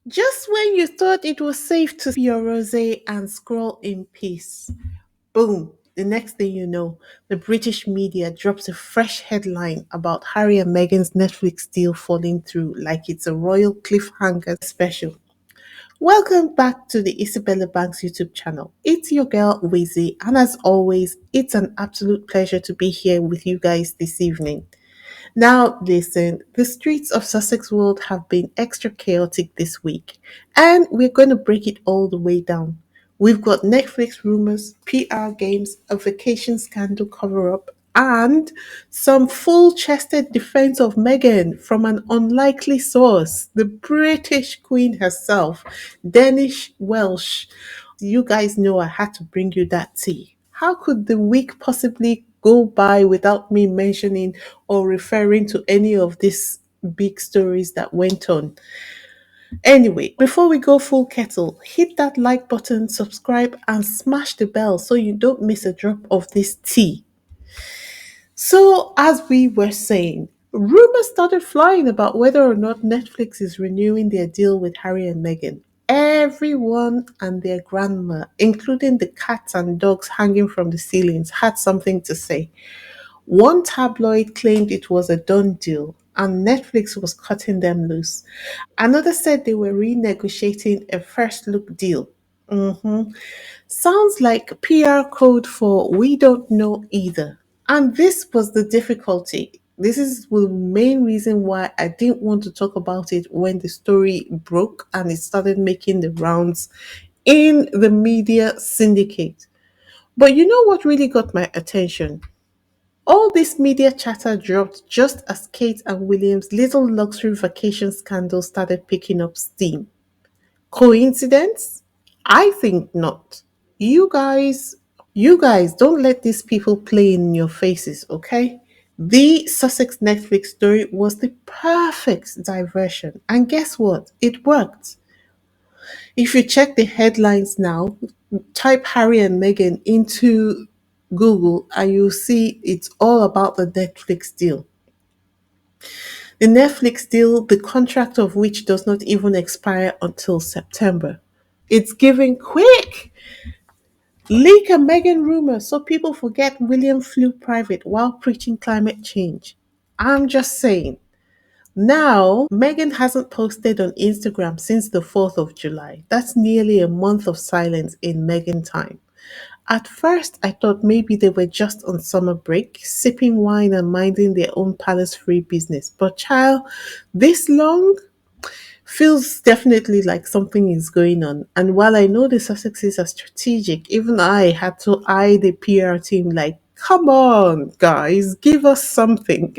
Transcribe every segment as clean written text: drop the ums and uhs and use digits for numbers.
Just when you thought it was safe to your rosé and scroll in peace, boom, the next thing you know, the British media drops a fresh headline about Harry and Meghan's Netflix deal falling through like it's a royal cliffhanger special. Welcome back to the Isabella Banks YouTube channel. It's your girl Wizzy, and as always, it's an absolute pleasure to be here with you guys this evening. Now, listen, the streets of Sussex world have been extra chaotic this week, and we're going to break it all the way down. We've got Netflix rumors, PR games, a vacation scandal cover up, and some full chested defense of Meghan from an unlikely source, the British Queen herself, Denise Welsh. You guys know I had to bring you that tea. How could the week possibly go by without me mentioning or referring to any of these big stories that went on? Anyway, before we go full kettle, hit that like button, subscribe, and smash the bell so you don't miss a drop of this tea. So, as we were saying, rumors started flying about whether or not Netflix is renewing their deal with Harry and Meghan. Everyone and their grandma, including the cats and dogs hanging from the ceilings, had something to say. One tabloid claimed it was a done deal and Netflix was cutting them loose. Another said they were renegotiating a first look deal. Mhm. Sounds like PR code for we don't know either. And this was the difficulty. This is the main reason why I didn't want to talk about it when the story broke and it started making the rounds in the media syndicate. But you know what really got my attention? All this media chatter dropped just as Kate and William's little luxury vacation scandal started picking up steam. Coincidence? I think not. You guys, you guys don't let these people play in your faces, okay? The Sussex Netflix story was the perfect diversion. And guess what? It worked. If you check the headlines now, type Harry and Meghan into Google and you'll see it's all about the Netflix deal. The Netflix deal, the contract of which does not even expire until September. It's giving quick. Leak a Meghan rumor so people forget William flew private while preaching climate change. I'm just saying. Now, Meghan hasn't posted on Instagram since the 4th of July. That's nearly a month of silence in Meghan time. At first, I thought maybe they were just on summer break, sipping wine and minding their own palace free business. But, child, this long? Feels definitely like something is going on. And while I know the Sussexes are strategic, even I had to eye the PR team like, come on, guys, give us something.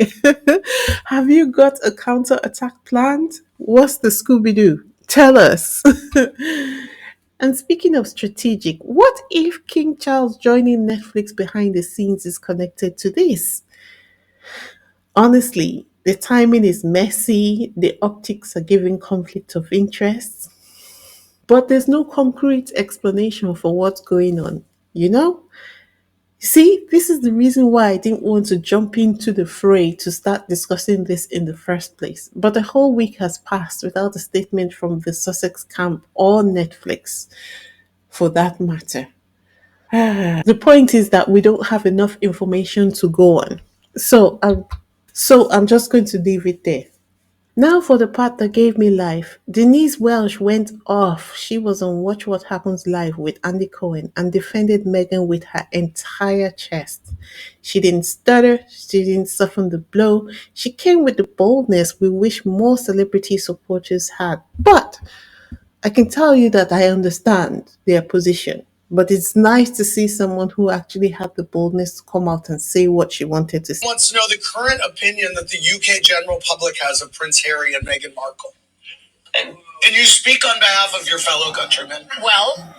Have you got a counter attack planned? What's the Scooby Doo? Tell us. And speaking of strategic, what if King Charles joining Netflix behind the scenes is connected to this? Honestly, the timing is messy, the optics are giving conflict of interest, but there's no concrete explanation for what's going on, you know? See, this is the reason why I didn't want to jump into the fray to start discussing this in the first place. But a whole week has passed without a statement from the Sussex camp or Netflix, for that matter. The point is that we don't have enough information to go on. So I'm just going to leave it there. Now for the part that gave me life. Denise Welsh went off. She was on Watch What Happens Live with Andy Cohen and defended Meghan with her entire chest. She didn't stutter, she didn't soften the blow. She came with the boldness we wish more celebrity supporters had. But I can tell you that I understand their position. But it's nice to see someone who actually had the boldness to come out and say what she wanted to say. Wants to know the current opinion that the UK general public has of Prince Harry and Meghan Markle. And can you speak on behalf of your fellow countrymen? Well,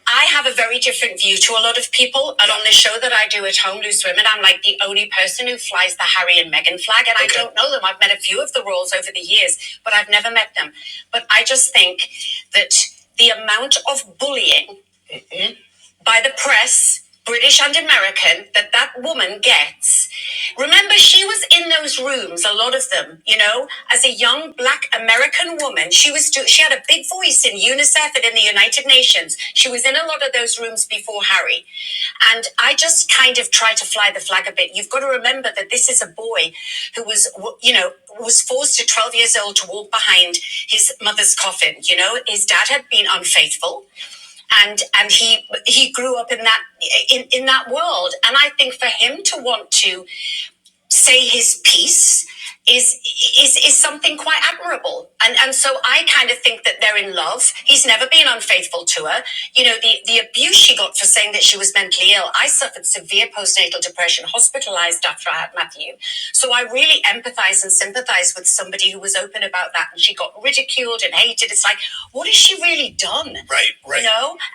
I have a very different view to a lot of people. And on the show that I do at home, Loose Women, I'm like the only person who flies the Harry and Meghan flag. And I don't know them. I've met a few of the royals over the years, but I've never met them. But I just think that the amount of bullying by the press, British and American, that woman gets. Remember, she was in those rooms, a lot of them, as a young black American woman. She had a big voice in UNICEF and in the United Nations. She was in a lot of those rooms before Harry. And I just kind of try to fly the flag a bit. You've got to remember that this is a boy who was forced at 12 years old to walk behind his mother's coffin. His dad had been unfaithful, and he grew up in that world. And I think for him to want to say his piece is something quite admirable. And so I kind of think that they're in love. He's never been unfaithful to her. The abuse she got for saying that she was mentally ill. I suffered severe postnatal depression, hospitalized after I had Matthew. So I really empathize and sympathize with somebody who was open about that, and she got ridiculed and hated. It's like, what has she really done? Right.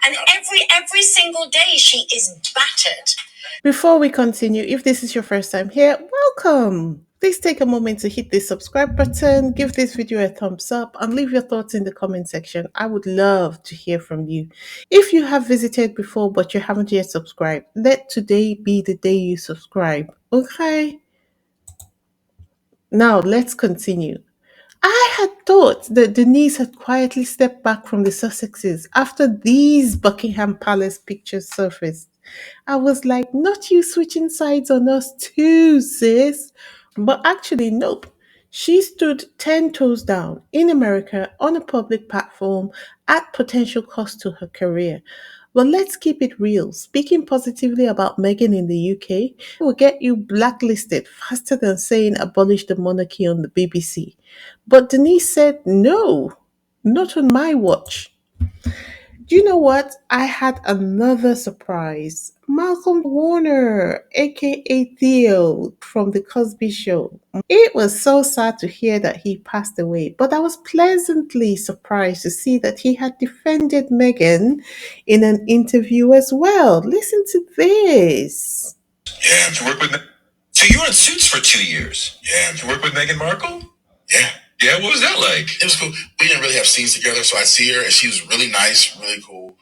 And every single day she is battered. Before we continue, if this is your first time here, welcome. Please take a moment to hit the subscribe button, give this video a thumbs up, and leave your thoughts in the comment section. I would love to hear from you. If you have visited before but you haven't yet subscribed, let today be the day you subscribe. Okay? Now let's continue. I had thought that Denise had quietly stepped back from the Sussexes after these Buckingham Palace pictures surfaced. I was like, not you switching sides on us too, sis. But actually, nope. She stood 10 toes down in America on a public platform at potential cost to her career. But let's keep it real. Speaking positively about Meghan in the UK will get you blacklisted faster than saying abolish the monarchy on the BBC. But Denise said, no, not on my watch. Do you know what? I had another surprise. Malcolm Warner, aka Theo from The Cosby Show. It was so sad to hear that he passed away, but I was pleasantly surprised to see that he had defended Meghan in an interview as well. Listen to this. Yeah, to work with. So you were in Suits for 2 years. Yeah, to work with Meghan Markle. Yeah. Yeah, what was that like? It was cool. We didn't really have scenes together, so I'd see her, and she was really nice, really cool.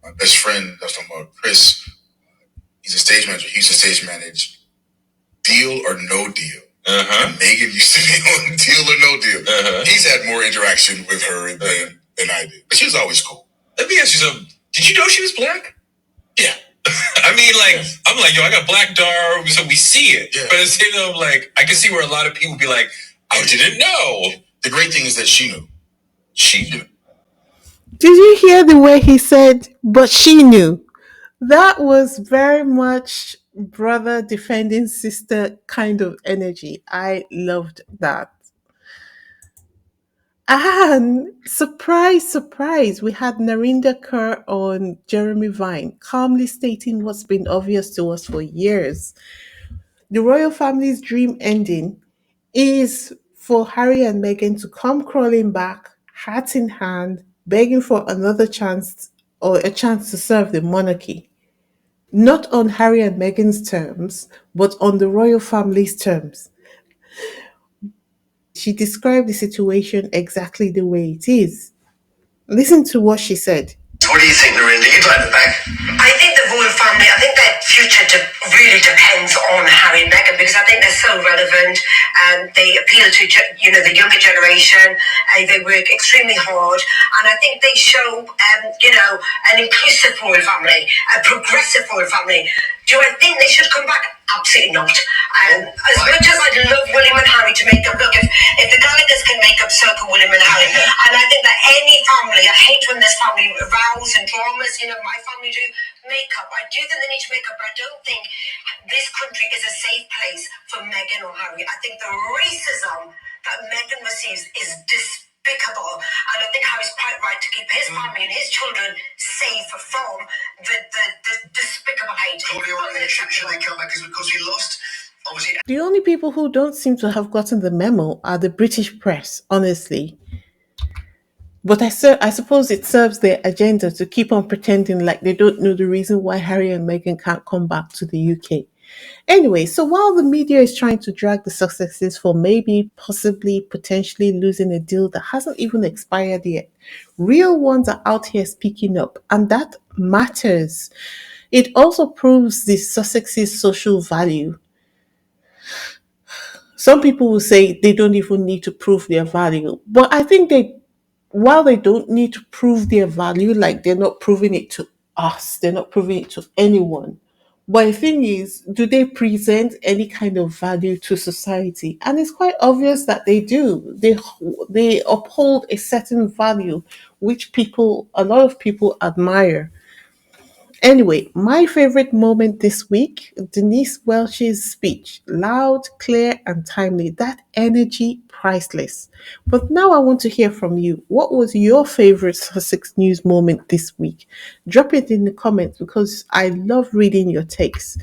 My best friend, I was talking about Chris. He's a stage manager. He used to stage manage Deal or No Deal. And Meghan used to be on Deal or No Deal. He's had more interaction with her than I did, but she was always cool. Let me ask you something. Did you know she was black? Yeah. I mean, I'm like, yo, I got black dar, so we see it. Yeah. But at the same time, I can see where a lot of people be like, I didn't know. The great thing is that she knew. She knew. Did you hear the way he said, but she knew? That was very much brother defending sister kind of energy. I loved that. And surprise, surprise, we had Narinder Kaur on Jeremy Vine, calmly stating what's been obvious to us for years. The royal family's dream ending is for Harry and Meghan to come crawling back, hat in hand, begging for another chance or a chance to serve the monarchy. Not on Harry and Meghan's terms, but on the royal family's terms. She described the situation exactly the way it is. Listen to what she said. What do you think, Lorinda? You'd like them back? I think the royal family, I think their future really depends on Harry and Meghan, because I think they're so relevant and they appeal to the younger generation. They work extremely hard, and I think they show an inclusive royal family, a progressive royal family. Do I think they should come back? Absolutely not. As much as I'd love William and Harry to make up, look, if the Gallaghers can make up, so can William and Harry. And I think that any family, I hate when there's family rows and dramas, my family do make up. I do think they need to make up, but I don't think this country is a safe place for Meghan or Harry. I think the racism that Meghan receives is despicable, and I think Harry's quite right to keep his family and his children safe from the despicable hate. Should they come back? Because we lost. Obviously. The only people who don't seem to have gotten the memo are the British press, honestly. But I suppose it serves their agenda to keep on pretending like they don't know the reason why Harry and Meghan can't come back to the UK. Anyway, so while the media is trying to drag the successes for maybe, possibly, potentially losing a deal that hasn't even expired yet, real ones are out here speaking up, and that matters. It also proves the Sussex's social value. Some people will say they don't even need to prove their value, but I think while they don't need to prove their value, like they're not proving it to us, they're not proving it to anyone. But the thing is, do they present any kind of value to society? And it's quite obvious that they do. They uphold a certain value which a lot of people admire. Anyway, my favorite moment this week, Denise Welsh's speech. Loud, clear, and timely. That energy, priceless. But now I want to hear from you. What was your favorite Sussex news moment this week? Drop it in the comments because I love reading your takes.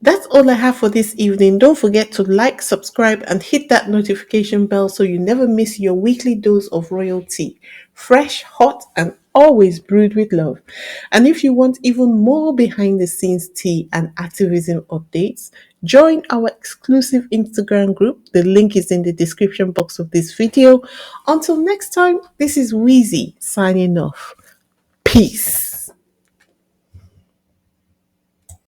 That's all I have for this evening. Don't forget to like, subscribe, and hit that notification bell so you never miss your weekly dose of royalty. Fresh, hot, and always brewed with love. And if you want even more behind the scenes tea and activism updates, join our exclusive Instagram group. The link is in the description box of this video. Until next time, this is Wheezy signing off. Peace.